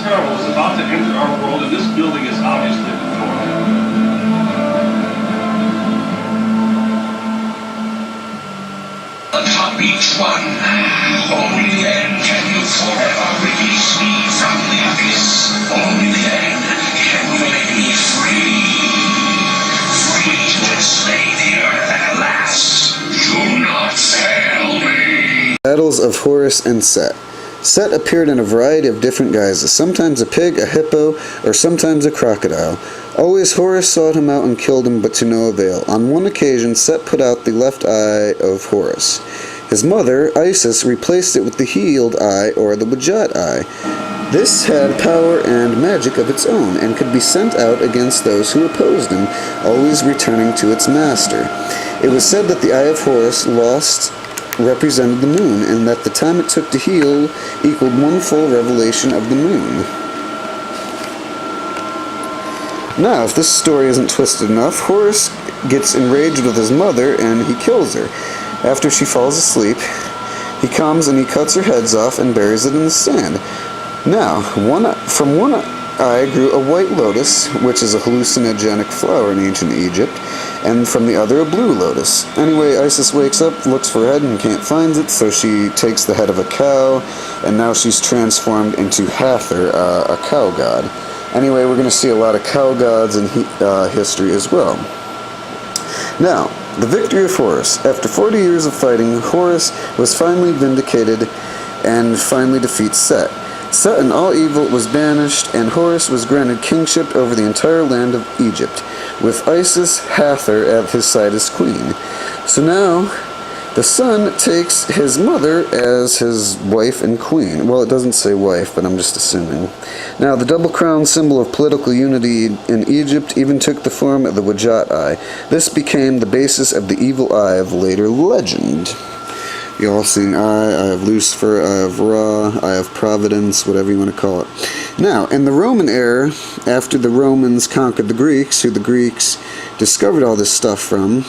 terrible is about to enter our world, and this building is obviously before it. Atop each one, only then can you forever release me from the abyss. Only then can you make me free. Free to enslave the earth at last. Do not fail me. Battles of Horus and Set. Set appeared in a variety of different guises, sometimes a pig, a hippo, or sometimes a crocodile. Always Horus sought him out and killed him, but to no avail. On one occasion, Set put out the left eye of Horus. His mother, Isis, replaced it with the healed eye, or the Wajat eye. This had power and magic of its own, and could be sent out against those who opposed him, always returning to its master. It was said that the eye of Horus lost represented the moon, and that the time it took to heal equaled one full revelation of the moon. Now, if this story isn't twisted enough, Horus gets enraged with his mother and he kills her. After she falls asleep, he comes and he cuts her heads off and buries it in the sand. Now, from one eye grew a white lotus, which is a hallucinogenic flower in ancient Egypt, and from the other a blue lotus. Anyway, Isis wakes up, looks for her head, and can't find it, so she takes the head of a cow, and now she's transformed into Hathor, a cow god. Anyway, we're going to see a lot of cow gods in history as well. Now, the victory of Horus. After 40 years of fighting, Horus was finally vindicated and finally defeats Set. Set and all evil was banished, and Horus was granted kingship over the entire land of Egypt, with Isis Hathor at his side as queen. So now, the son takes his mother as his wife and queen. Well, it doesn't say wife, but I'm just assuming. Now, the double crown symbol of political unity in Egypt even took the form of the Wajat eye. This became the basis of the evil eye of later legend. You all seen I have Lucifer, I have Ra, I have Providence, whatever you want to call it. Now, in the Roman era, after the Romans conquered the Greeks, who the Greeks discovered all this stuff from,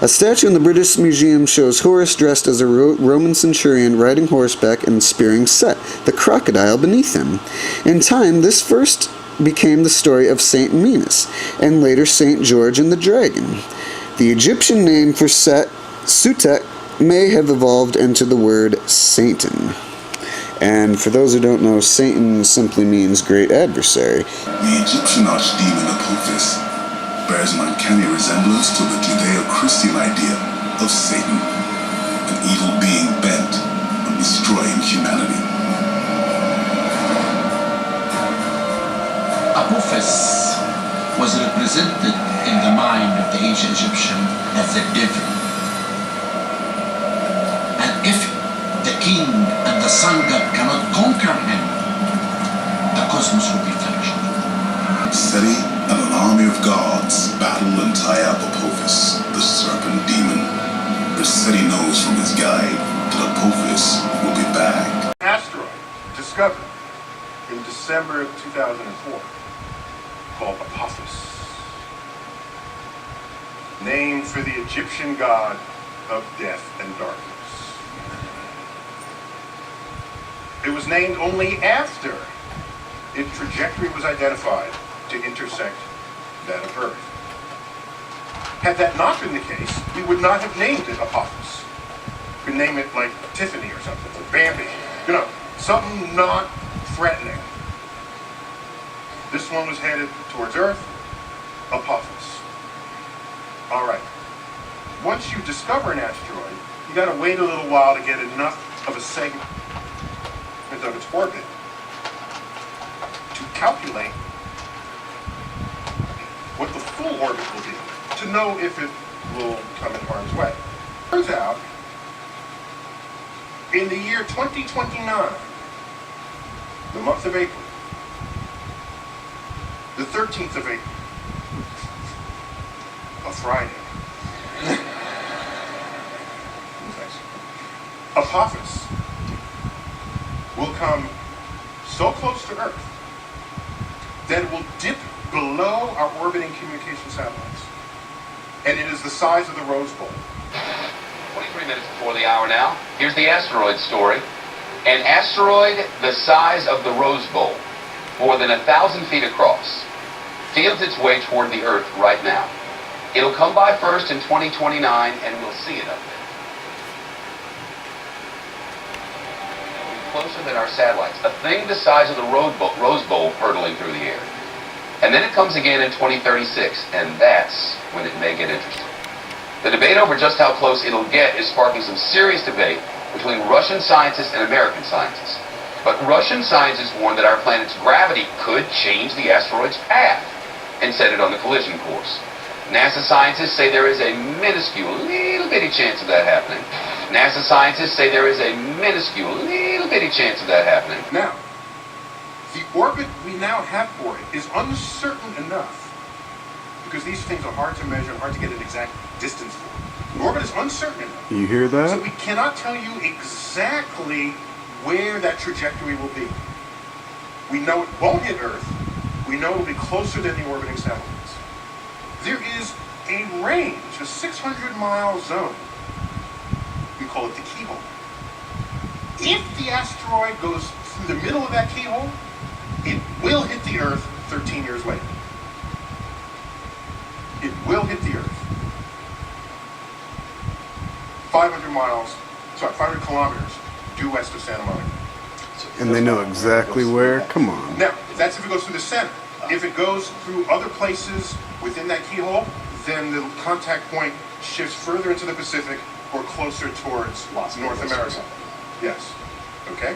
a statue in the British Museum shows Horus dressed as a Roman centurion riding horseback and spearing Set, the crocodile, beneath him. In time, this first became the story of Saint Minos, and later Saint George and the Dragon. The Egyptian name for Set, Sutek, may have evolved into the word Satan. And for those who don't know, Satan simply means great adversary. The Egyptian archdemon Apophis bears an uncanny resemblance to the Judeo-Christian idea of Satan, an evil being bent on destroying humanity. Apophis was represented in the mind of the ancient Egyptian as the devil. And if the king and the sun god cannot conquer him, the cosmos will be finished. Seti and an army of gods battle and tie up Apophis, the serpent demon. But Seti knows from his guide that Apophis will be back. Asteroid discovered in December of 2004 called Apophis, named for the Egyptian god of death and darkness. It was named only after its trajectory was identified to intersect that of Earth. Had that not been the case, we would not have named it Apophis. We could name it like Tiffany or something, or Bambi. You know, something not threatening. This one was headed towards Earth, Apophis. All right. Once you discover an asteroid, you got to wait a little while to get enough of a segment of its orbit to calculate what the full orbit will be, to know if it will come in harm's way. Turns out, in the year 2029, the month of April, the 13th of April, a Friday, Apophis will come so close to Earth that it will dip below our orbiting communication satellites. And it is the size of the Rose Bowl. 23 minutes before the hour now. Here's the asteroid story. An asteroid the size of the Rose Bowl. more than 1,000 feet across, feels its way toward the Earth right now. It'll come by first in 2029, and we'll see it up there. It'll be closer than our satellites, a thing the size of the Rose Bowl hurtling through the air. And then it comes again in 2036, and that's when it may get interesting. The debate over just how close it'll get is sparking some serious debate between Russian scientists and American scientists. But Russian scientists warn that our planet's gravity could change the asteroid's path and set it on the collision course. NASA scientists say there is a minuscule, little bitty chance of that happening. NASA scientists say there is a minuscule, little bitty chance of that happening. Now, the orbit we now have for it is uncertain enough, because these things are hard to measure and hard to get an exact distance for. The orbit is uncertain enough. You hear that? So we cannot tell you exactly where that trajectory will be. We know it won't hit Earth. We know it will be closer than the orbiting satellites. There is a range, a 600-mile zone. We call it the keyhole. If the asteroid goes through the middle of that keyhole, it will hit the Earth 13 years later. It will hit the Earth. 500 kilometers due west of Santa Monica. And they know exactly where? Come on. Now, that's if it goes through the center. If it goes through other places within that keyhole, then the contact point shifts further into the Pacific or closer towards North America. Yes. Okay?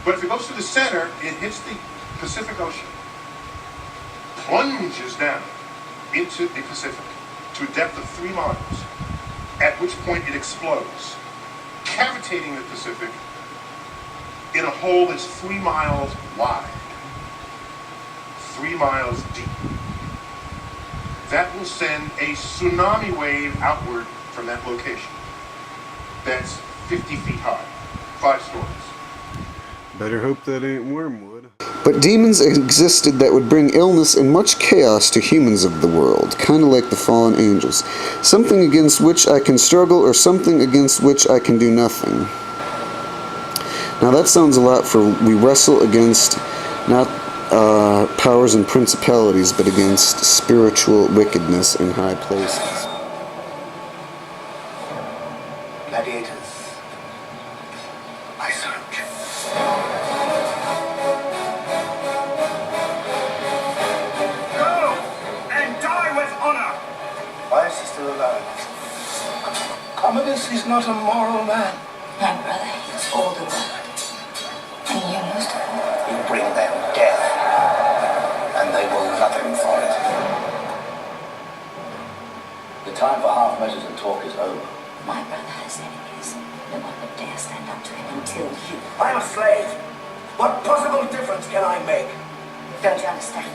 But if it goes through the center, it hits the Pacific Ocean, plunges down into the Pacific to a depth of 3 miles, at which point it explodes, cavitating the Pacific in a hole that's 3 miles wide, 3 miles deep. That will send a tsunami wave outward from that location. That's 50 feet high, 5 stories. Better hope that ain't wormwood. But demons existed that would bring illness and much chaos to humans of the world, kind of like the fallen angels. Something against which I can struggle, or something against which I can do nothing. Now that sounds a lot for we wrestle against not powers and principalities, but against spiritual wickedness in high places. Gladiators, I salute you. Go and die with honor. Why is he still alive? Commodus is not a moral man. My brother, he's all the world. And you most of all. You bring them death, and they will nothing for it. The time for half measures and talk is over. My brother has enemies. No one would dare stand up to him until you. I'm a slave. What possible difference can I make? Don't you understand?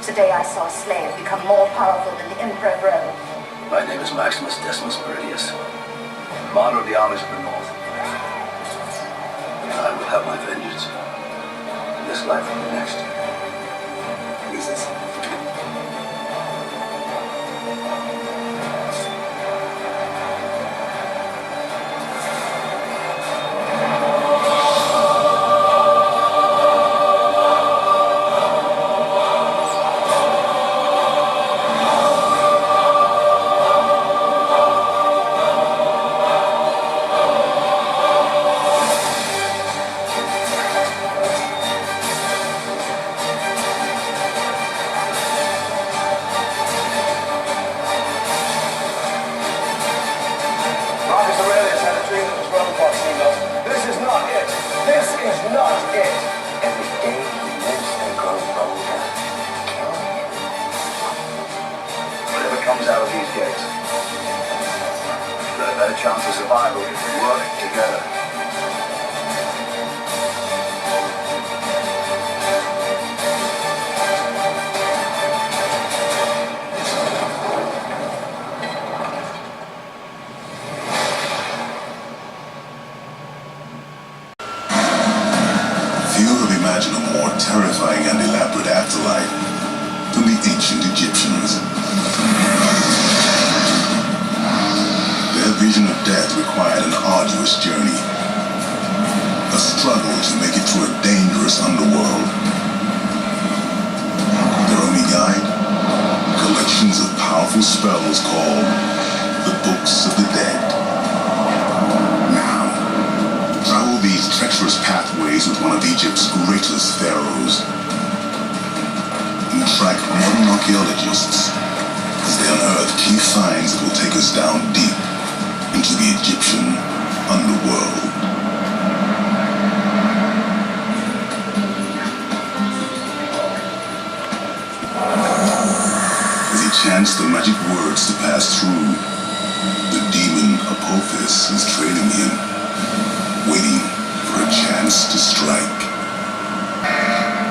Today I saw a slave become more powerful than the Emperor of Rome. My name is Maximus Decimus Meridius, commander of the armies of the North. I will have my vengeance in this life and the next. Jesus. Out of these gates. We've got a better chance of survival if we work together. Few have imagined a more terrifying and elaborate afterlife than the ancient Egyptians. Their vision of death required an arduous journey, a struggle to make it through a dangerous underworld. powerful spells called the Books of the Dead. Now, travel these treacherous pathways with one of Egypt's greatest pharaohs and track modern archaeologists as they unearth key finds that will take us down deep into the Egyptian underworld. As he chants the magic words to pass through, the demon Apophis is trailing him, waiting for a chance to strike.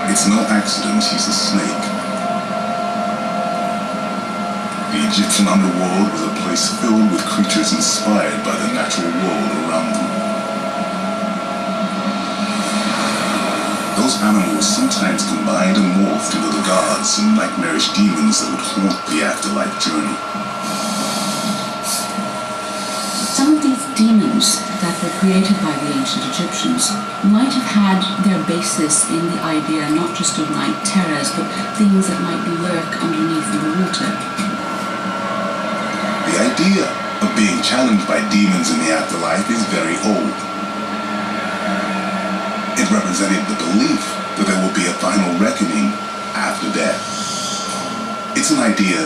It's no accident he's a snake. The Egyptian underworld was a place filled with creatures inspired by the natural world around them. Those animals sometimes combined and morphed into the gods and nightmarish demons that would haunt the afterlife journey. Some of these demons that were created by the ancient Egyptians might have had their basis in the idea not just of night terrors, but things that might lurk underneath the water. The idea of being challenged by demons in the afterlife is very old. It represented the belief that there will be a final reckoning after death. It's an idea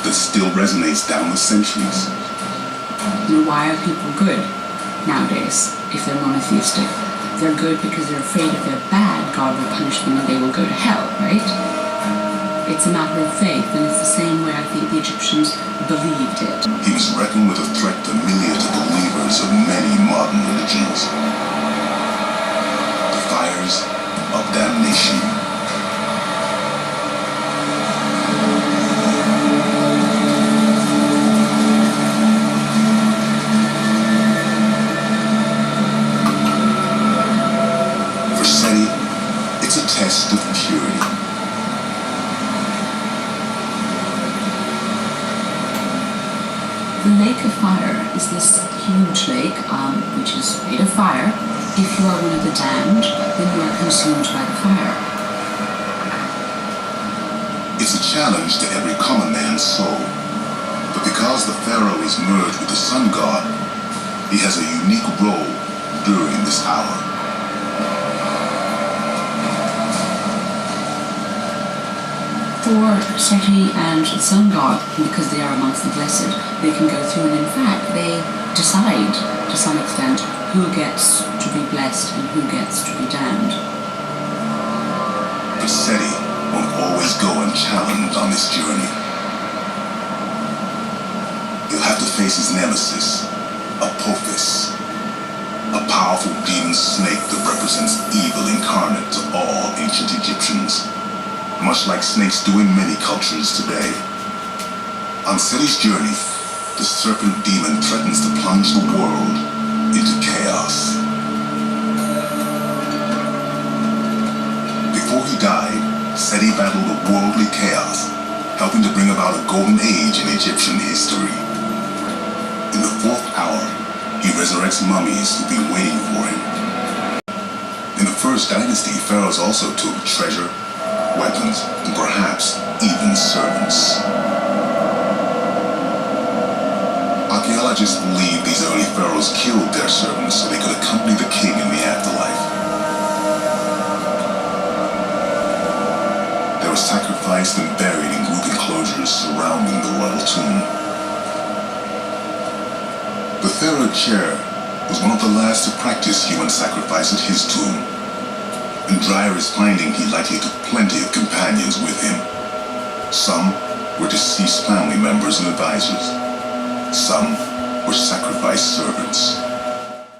that still resonates down the centuries. Why are people good nowadays if they're monotheistic? They're good because they're afraid if they're bad, God will punish them and they will go to hell, right? It's a matter of faith, and it's the same way I think the Egyptians believed it. He was reckoned with a threat to myriad believers of many modern religions. The fires of damnation. For Seti, it's a test of purity. The Lake of Fire is this huge lake, which is made of fire. If you are one of the damned, then you are consumed by the fire. It's a challenge to every common man's soul. But because the pharaoh is merged with the sun god, he has a unique role during this hour. For Seti and the sun god, because they are amongst the blessed, they can go through, and in fact they decide to some extent who gets to be blessed and who gets to be damned. But Seti won't always go unchallenged on this journey. He'll have to face his nemesis, Apophis, a powerful demon snake that represents evil incarnate to all ancient Egyptians, much like snakes do in many cultures today. On Seti's journey, the serpent demon threatens to plunge the world into chaos. Before he died, Seti battled a worldly chaos, helping to bring about a golden age in Egyptian history. In the fourth hour, he resurrects mummies who've been waiting for him. In the first dynasty, pharaohs also took treasure, weapons, and perhaps even servants. Archaeologists believe these early pharaohs killed their servants so they could accompany the king in the afterlife. They were sacrificed and buried in group enclosures surrounding the royal tomb. The pharaoh chair was one of the last to practice human sacrifice at his tomb. And Dreyer is finding he likely took plenty of companions with him. Some were deceased family members and advisors. Some were sacrificed servants.